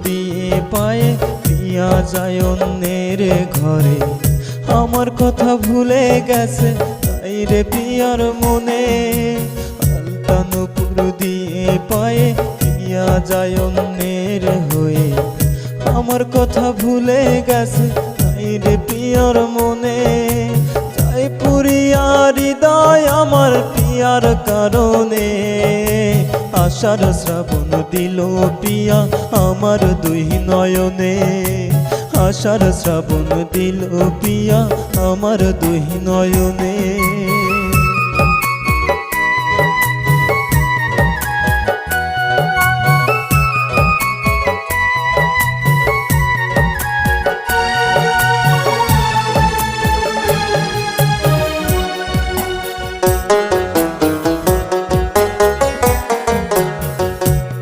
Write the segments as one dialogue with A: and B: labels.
A: দিয়ে পায়ে পিয়া যায় অন্যের ঘরে। আমার কথা ভুলে গেছে তাই রে পিয়ার মনে, আলতা নূপুর দিয়ে পায়ে পিয়া যায় অন্যের হয়ে। আমার কথা ভুলে গেছে তাই রে পিয়ার মনে, তাই পুরিয়া হৃদয় আমার পিয়ার কারণে। আশার শ্রাবণ দিল পিয়া আমার দুই নয়নে, আশার শ্রাবণ দিল পিয়া আমার দুই নয়নে।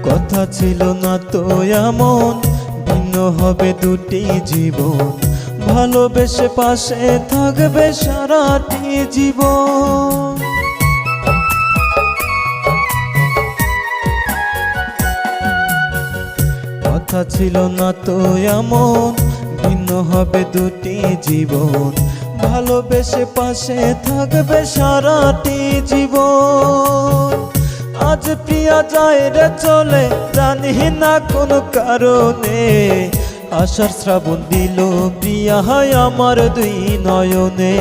A: কথা ছিল না তো এমন ভিন্ন হবে দুটি জীবন, ভালোবেসে পাশে থাকবে সারাটি জীবন। কথা ছিল না তো এমন ভিন্ন হবে দুটি জীবন, ভালোবেসে পাশে থাকবে সারাটি জীবন। আজ প্রিয়া যায় রে চলে জানি না কোন কারণে, আশার শ্রাবণ দিল প্রিয়া হয় আমার দুই নয়নে,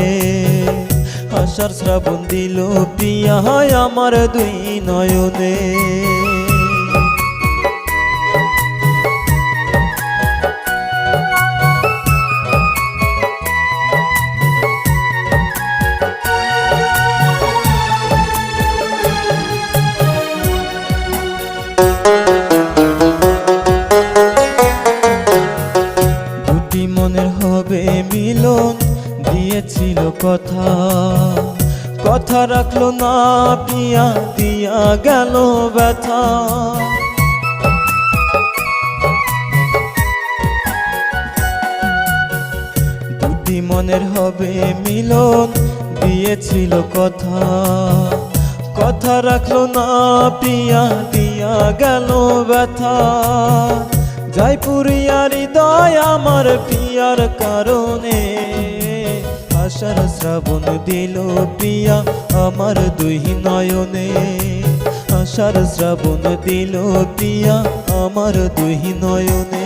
A: আশার শ্রাবণ দিল প্রিয়া হয় আমার দুই নয়নে। মনের হবে মিলন দিয়েছিল কথা, কথা রাখলো না পিয়া দিয়া গেল ব্যথা। দুটি মনের হবে মিলন দিয়েছিল কথা, কথা রাখলো না পিয়া দিয়া গেল ব্যথা। যাই পুরিয়া হৃদয় আমার পিয়ার কারণে, আশার শ্রাবণ দিল পিয়া আমার দুই নয়নে, আশার শ্রাবণ দিল পিয়া আমার দুই নয়নে।